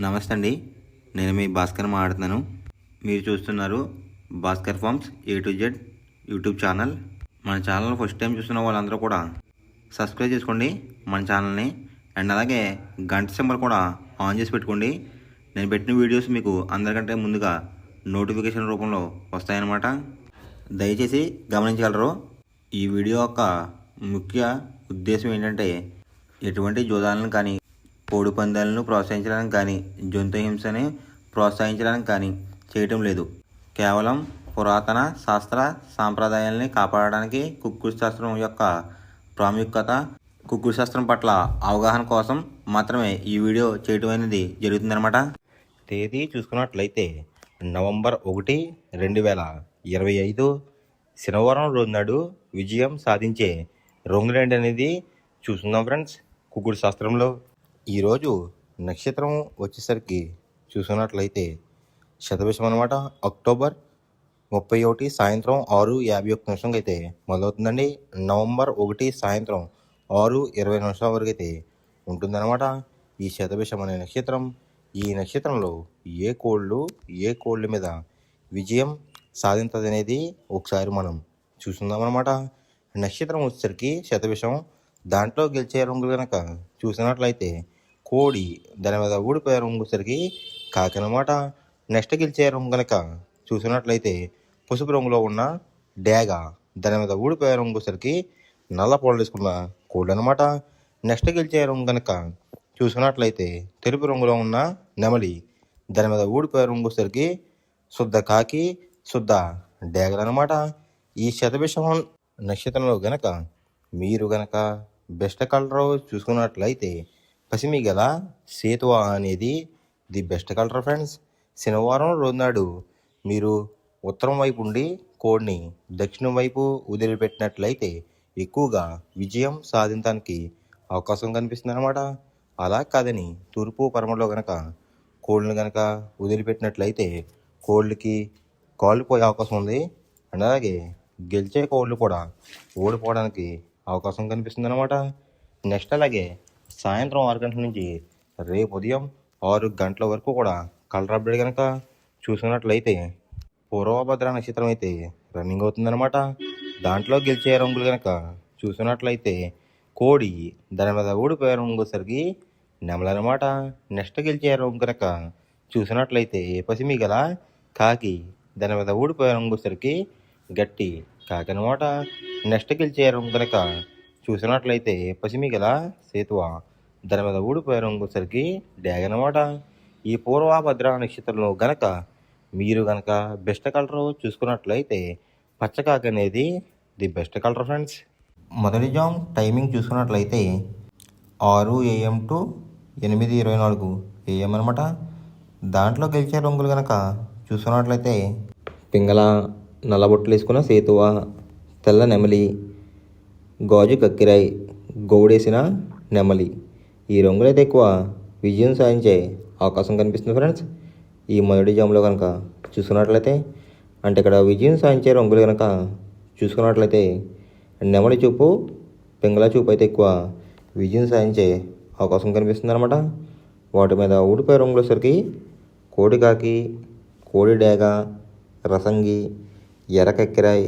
నమస్తే అండి. నేను మీ భాస్కర్ మాట్లాడుతున్నాను. మీరు చూస్తున్నారు Bhaskar farms A to Z YouTube channel. మన ఛానల్ ఫస్ట్ టైం చూస్తున్న వాళ్ళందరూ కూడా సబ్స్క్రైబ్ చేసుకోండి మన ఛానల్ని. అండ్ అలాగే గంట సింబల్ కూడా ఆన్ చేసి పెట్టుకోండి. నేను పెట్టిన వీడియోస్ మీకు అందరికంటే ముందుగా నోటిఫికేషన్ రూపంలో వస్తాయన్నమాట. దయచేసి గమనించగలరు. ఈ వీడియో యొక్క ముఖ్య ఉద్దేశం ఏంటంటే ఎటువంటి జోదాలను కానీ కోడి పందాలను ప్రోత్సహించడానికి కానీ జంతు హింసని ప్రోత్సహించడానికి కానీ చేయటం లేదు. కేవలం పురాతన శాస్త్ర సాంప్రదాయాల్ని కాపాడడానికి కుక్కుడు శాస్త్రం యొక్క ప్రాముఖ్యత, కుక్కుడు శాస్త్రం పట్ల అవగాహన కోసం మాత్రమే ఈ వీడియో చేయటం అనేది జరుగుతుందన్నమాట. తేదీ చూసుకున్నట్లయితే నవంబర్ 1, 2025 శనివారం రోజు నాడు విజయం సాధించే రంగులేంటి అనేది చూస్తున్నాం ఫ్రెండ్స్. కుక్కుడు శాస్త్రంలో ఈరోజు నక్షత్రం వచ్చేసరికి చూసుకున్నట్లయితే శతభిషం అనమాట. అక్టోబర్ 31 సాయంత్రం 6:51 అయితే మొదలవుతుందండి. నవంబర్ 1 సాయంత్రం 6:20 వరకు అయితే ఉంటుందన్నమాట ఈ శతభిషం అనే నక్షత్రం. ఈ నక్షత్రంలో ఏ కోళ్ళ మీద విజయం సాధించదు అనేది ఒకసారి మనం చూస్తున్నామన్నమాట. నక్షత్రం వచ్చేసరికి శతభిషం, దాంట్లో గెలిచే రంగులు కనుక చూసినట్లయితే కోడి, దాని మీద ఊడిపోయే రంగు సరికి కాకి అనమాట. నెక్స్ట్ గెలిచే రంగు కనుక చూసినట్లయితే పసుపు రంగులో ఉన్న డేగ, దాని మీద ఊడిపోయే రంగు సరికి నల్ల పొడలు వేసుకున్న కోడి అనమాట. నెక్స్ట్ గెలిచే రంగు కనుక చూసినట్లయితే తెలుపు రంగులో ఉన్న నెమలి, దాని మీద ఊడిపోయే రంగు సరికి శుద్ధ కాకి, శుద్ధ డేగలు అనమాట. ఈ శతభిషం నక్షత్రంలో గనక మీరు గనక బెస్ట్ కలర్ చూసుకున్నట్లయితే పసిమి గల సేతువ అనేది ది బెస్ట్ కలర్ ఫ్రెండ్స్. శనివారం రోజు నాడు మీరు ఉత్తరం వైపు ఉండి కోడిని దక్షిణం వైపు వదిలిపెట్టినట్లయితే ఎక్కువగా విజయం సాధించడానికి అవకాశం కనిపిస్తుంది అనమాట. అలా కాదని తూర్పు పరమలో గనక కోళ్ళని గనక వదిలిపెట్టినట్లయితే కోళ్ళకి కాళ్ళు పోయే అవకాశం ఉంది. అండ్ అలాగే గెలిచే కోళ్ళు కూడా ఓడిపోవడానికి అవకాశం కనిపిస్తుంది అనమాట. నెక్స్ట్ అలాగే సాయంత్రం 6 గంటల నుంచి రేపు ఉదయం 6 గంటల వరకు కూడా కలర్ అప్డేట్ కనుక చూసుకున్నట్లయితే పూర్వభద్ర నక్షత్రం అయితే రన్నింగ్ అవుతుందన్నమాట. దాంట్లో గెలిచే రంగులు కనుక చూసినట్లయితే కోడి, దాని మీద ఊడిపోయే రంగు సరికి నెమలనమాట. నెక్స్ట్ గెలిచే రంగు కనుక చూసినట్లయితే పసిమి గల కాకి, దాని మీద ఊడిపోయే రంగు సరికి గట్టి కాకి అనమాట. నెక్స్ట్ గెలిచే రంగు కనుక చూసినట్లయితే పసిమి గల సేతువ, దాని మీద ఊడిపోయే రంగు సరికి డ్యాగ్ అనమాట. ఈ పూర్వభద్ర నక్షత్రంలో గనక మీరు గనక బెస్ట్ కలర్ చూసుకున్నట్లయితే పచ్చకాకి అనేది ది బెస్ట్ కలర్ ఫ్రెండ్స్. మొదటి జామ్ టైమింగ్ చూసుకున్నట్లయితే 6 AM to 8:24 AM అనమాట. దాంట్లో గెలిచే రంగులు కనుక చూసుకున్నట్లయితే పింగళ, నల్లబొట్లు వేసుకున్న సేతువ, తెల్ల నెమలి, గాజు కక్కిరాయి, గౌడేసిన నెమలి, ఈ రంగులైతే ఎక్కువ విజయం సాధించే అవకాశం కనిపిస్తుంది ఫ్రెండ్స్. ఈ మొదటి జామ్లో కనుక చూసుకున్నట్లయితే అంటే ఇక్కడ విజయం సాధించే రంగులు కనుక చూసుకున్నట్లయితే నెమలి చూపు, పింగళ చూపు అయితే ఎక్కువ విజయం సాధించే అవకాశం కనిపిస్తుంది అనమాట. వాటి మీద ఊడిపోయే రంగుల సరికి కోడి కాకి, కోడి డేగ, రసంగి, ఎర్ర కక్కిరాయి,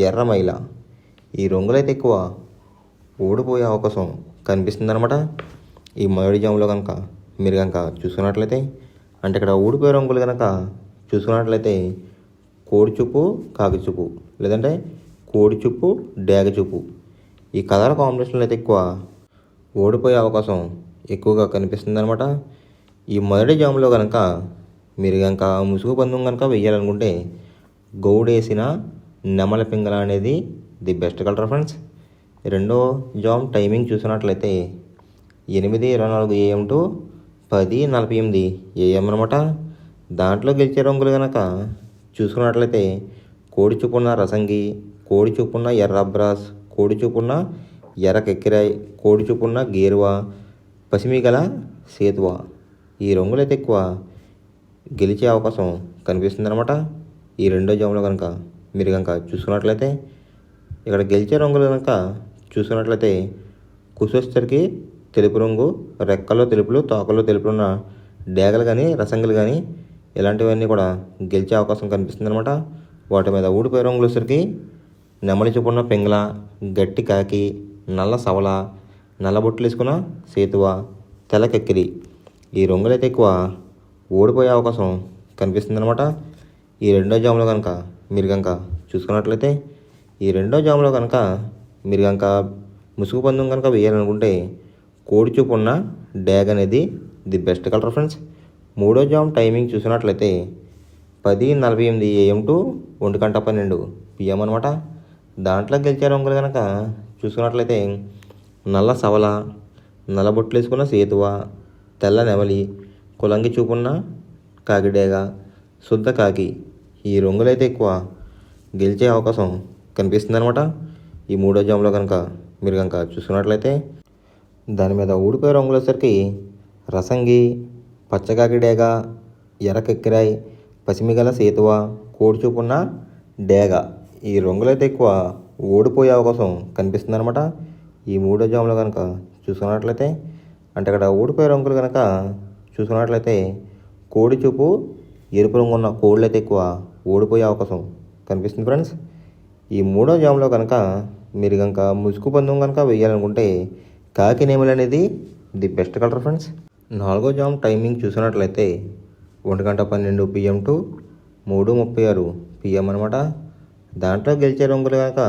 ఎర్ర మైల, ఈ రంగులైతే ఎక్కువ ఓడిపోయే అవకాశం కనిపిస్తుంది అనమాట. ఈ మొదటి జాములో కనుక మీరు కనుక చూసుకున్నట్లయితే అంటే ఇక్కడ ఊడిపోయే రంగులు కనుక చూసుకున్నట్లయితే కోడి చూపు, కాకి చూపు, లేదంటే కోడి చూపు, డేగ చూపు, ఈ కలర్ కాంబినేషన్లో అయితే ఎక్కువ ఓడిపోయే అవకాశం ఎక్కువగా కనిపిస్తుంది అనమాట. ఈ మొదటి జాములో కనుక మీరు కనుక ముసుగు పందెం కనుక వేయాలనుకుంటే గౌడేసిన నెమల పింగళ అనేది ది బెస్ట్ కలర్ ఫ్రెండ్స్. రెండో జామ్ టైమింగ్ చూసినట్లయితే 8:24 AM to 10:48 AM అనమాట. దాంట్లో గెలిచే రంగులు కనుక చూసుకున్నట్లయితే కోడి చూపున్న రసంగి, కోడి చూపున్న ఎర్ర అబ్రాస్, కోడి చూపున్న ఎర్ర కెక్కిరాయి, కోడి చూపున్న గేరువ, పసిమి గల సేతువ, ఈ రంగులైతే ఎక్కువ గెలిచే అవకాశం కనిపిస్తుంది అనమాట. ఈ రెండో జాములో కనుక మీరు కనుక చూసుకున్నట్లయితే ఇక్కడ గెలిచే రంగులు కనుక చూసుకున్నట్లయితే కుసొచ్చరికి తెలుపు రంగు, రెక్కల్లో తెలుపులు, తోకల్లో తెలుపులు ఉన్న డేగలు కానీ రసంగులు కానీ ఇలాంటివన్నీ కూడా గెలిచే అవకాశం కనిపిస్తుంది అనమాట. వాటి మీద ఊడిపోయే రంగులు వచ్చరికి నెమలి చూపున్న పింగళ, గట్టి కాకి, నల్ల సవల, నల్ల బొట్లు వేసుకున్న సేతువ, తెల్ల కెక్కిరి ఈ రంగులైతే ఎక్కువ ఓడిపోయే అవకాశం కనిపిస్తుంది అనమాట. ఈ రెండో జాములో కనుక మీరు కనుక చూసుకున్నట్లయితే ఈ రెండో జాములో కనుక మీరు కనుక ముసుగు పందెం కనుక వేయాలనుకుంటే కోడి చూపు ఉన్న డ్యాగ్ అనేది ది బెస్ట్ కలర్ ఫ్రెండ్స్. మూడో జామ్ టైమింగ్ చూసినట్లయితే 10:48 AM టు 1:12 PM అనమాట. దాంట్లో గెలిచే రంగులు కనుక చూసుకున్నట్లయితే నల్ల సవల, నల్ల బొట్లు వేసుకున్న సేతువ, తెల్ల నెమలి, కులంగి చూపున్న కాకిడేగ, శుద్ధ కాకి ఈ రంగులైతే ఎక్కువ గెలిచే అవకాశం కనిపిస్తుంది అనమాట. ఈ మూడో జామ్లో కనుక మీరు కనుక చూసుకున్నట్లయితే దాని మీద ఊడిపోయే రంగులు వచ్చరికి రసంగి, పచ్చకాకిడేగ, ఎర్రకెక్కిరాయి, పసిమిగల సేతువ, కోడి చూపున్న డేగ ఈ రంగులైతే ఎక్కువ ఓడిపోయే అవకాశం కనిపిస్తుంది అనమాట. ఈ మూడో జామ్లో కనుక చూసుకున్నట్లయితే అంటే ఇక్కడ ఓడిపోయే రంగులు కనుక చూసుకున్నట్లయితే కోడి చూపు ఎరుపు రంగు ఉన్న కోళ్ళు అయితే ఎక్కువ ఓడిపోయే అవకాశం కనిపిస్తుంది ఫ్రెండ్స్. ఈ మూడో జామ్లో కనుక మీరు కనుక ముసుగు పందెం కనుక వేయాలనుకుంటే కాకి నెమలి అనేది ది బెస్ట్ కలర్ ఫ్రెండ్స్. నాలుగో జామ్ టైమింగ్ చూసినట్లయితే 1:12 PM టు 3:36 PM అనమాట. దాంట్లో గెలిచే రంగులు కనుక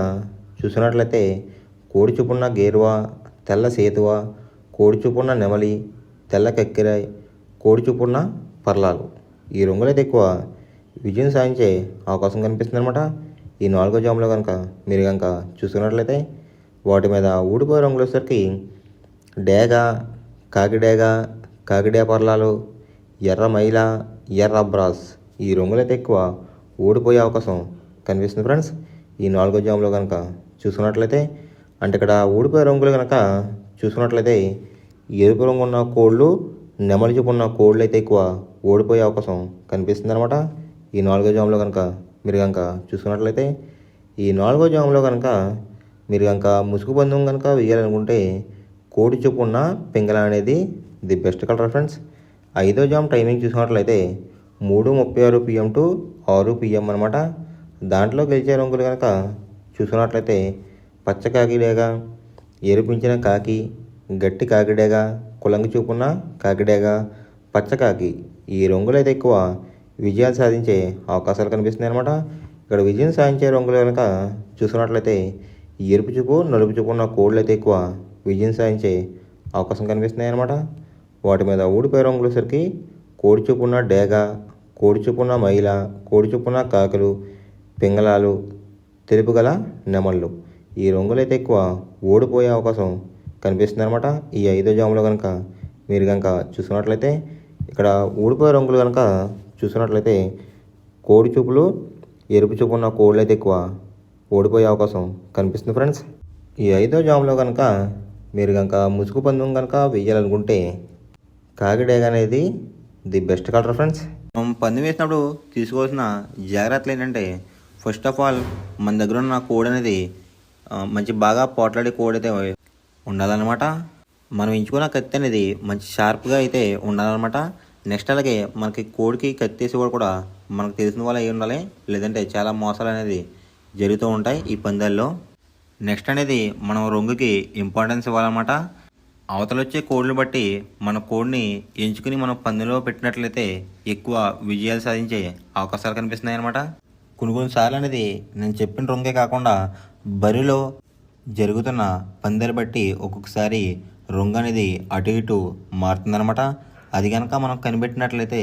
చూసినట్లయితే కోడి చూపున్న గేరువ, తెల్ల సేతువ, కోడి చూపున్న నెమలి, తెల్ల కక్కిరాయి, కోడి చూపున్న పర్లాలు ఈ రంగులైతే ఎక్కువ విజయం సాధించే అవకాశం కనిపిస్తుంది అనమాట. ఈ నాలుగో జామ్లో కనుక మీరు కనుక చూసుకున్నట్లయితే వాటి మీద ఊడిపోయే రంగులు వచ్చేసరికి డేగ, కాకిడేగ, కాకిడే పర్లాలు, ఎర్ర మైల, ఎర్ర బ్రాస్ ఈ రంగులైతే ఎక్కువ ఓడిపోయే అవకాశం కనిపిస్తుంది ఫ్రెండ్స్. ఈ నాలుగో జామ్లో కనుక చూసుకున్నట్లయితే అంటే ఇక్కడ ఊడిపోయే రంగులు కనుక చూసుకున్నట్లయితే ఎరుపు రంగు ఉన్న కోళ్ళు, నెమలి చూపు ఉన్న కోళ్ళు అయితే ఎక్కువ ఓడిపోయే అవకాశం కనిపిస్తుంది అనమాట. ఈ నాలుగో జామ్లో కనుక మీరు కనుక చూసుకున్నట్లయితే ఈ నాలుగో జామ్లో కనుక మీరు కనుక ముసుగు పందెం కనుక వేయాలనుకుంటే కోడి చూపు ఉన్న పింగళ అనేది ది బెస్ట్ కలర్ ఫ్రెండ్స్. ఐదో జామ్ టైమింగ్ చూసుకున్నట్లయితే 3:36 PM టు 6 PM అనమాట. దాంట్లో గెలిచే రంగులు కనుక చూసుకున్నట్లయితే పచ్చ కాకిడేగ, ఎరుపించిన కాకి, గట్టి కాకిడేగ, కులంగి చూపున్న కాకిడేగ, పచ్చకాకి ఈ రంగులైతే ఎక్కువ విజయాలు సాధించే అవకాశాలు కనిపిస్తున్నాయి అనమాట. ఇక్కడ విజయం సాధించే రంగులు కనుక చూసుకున్నట్లయితే ఎరుపు చూపు, నలుపు చూపు ఉన్న కోళ్ళు అయితే ఎక్కువ విజయం సాధించే అవకాశం కనిపిస్తున్నాయి అనమాట. వాటి మీద ఊడిపోయే రంగులు సరికి కోడి చూపు ఉన్న డేగ, కోడి చూపు ఉన్న మైల, కోడి చూపు ఉన్న కాకులు, పింగళాలు, తెలుపు గల నెమళ్ళు ఈ రంగులైతే ఎక్కువ ఓడిపోయే అవకాశం కనిపిస్తుంది అనమాట. ఈ ఐదో జాములో కనుక మీరు కనుక చూసుకున్నట్లయితే ఇక్కడ ఊడిపోయే రంగులు కనుక చూసుకున్నట్లయితే కోడి చూపులు, ఎరుపు చూపు ఉన్న కోళ్ళు అయితే ఎక్కువ ఓడిపోయే అవకాశం కనిపిస్తుంది ఫ్రెండ్స్. ఈ ఐదో జాములో కనుక మీరు కనుక ముసుగు పందెం కనుక వేయాలనుకుంటే కాకిడేగ అనేది ది బెస్ట్ కలర్ ఫ్రెండ్స్. మనం పందెం వేసినప్పుడు తీసుకోవాల్సిన జాగ్రత్తలు ఏంటంటే ఫస్ట్ ఆఫ్ ఆల్ మన దగ్గర ఉన్న కోడి అనేది మంచి బాగా పోట్లాడే కోడి అయితే ఉండాలన్నమాట. మనం ఎంచుకున్న కత్తి అనేది మంచి షార్ప్గా అయితే ఉండాలన్నమాట. నెక్స్ట్ అలాగే మనకి కోడికి కత్తి వేసి కూడా మనకు తెలిసిన వాళ్ళు అయి ఉండాలి, లేదంటే చాలా మోసాలు అనేది జరుగుతూ ఉంటాయి ఈ పందాల్లో. నెక్స్ట్ అనేది మనం రంగుకి ఇంపార్టెన్స్ ఇవ్వాలన్నమాట. అవతల వచ్చే కోడ్లు బట్టి మన కోడిని ఎంచుకుని మనం పందెంలో పెట్టినట్లయితే ఎక్కువ విజయాలు సాధించే అవకాశాలు కనిపిస్తున్నాయి అన్నమాట. కొన్నిసార్లు అనేది నేను చెప్పిన రంగే కాకుండా బరిలో జరుగుతున్న పందాలు బట్టి ఒక్కొక్కసారి రంగు అనేది అటు ఇటు మారుతుందన్నమాట. అది కనుక మనం కనిపెట్టినట్లయితే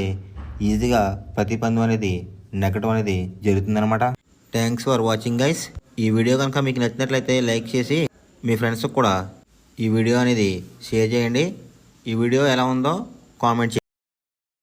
ఈజీగా ప్రతి పందెం అనేది నెగ్గడం అనేది జరుగుతుందన్నమాట. Thanks for watching guys. ఈ వీడియో కనుక మీకు నచ్చినట్లయితే లైక్ చేసి మీ ఫ్రెండ్స్కి కూడా ఈ వీడియో అనేది షేర్ చేయండి. ఈ వీడియో ఎలా ఉందో కామెంట్ చేయండి.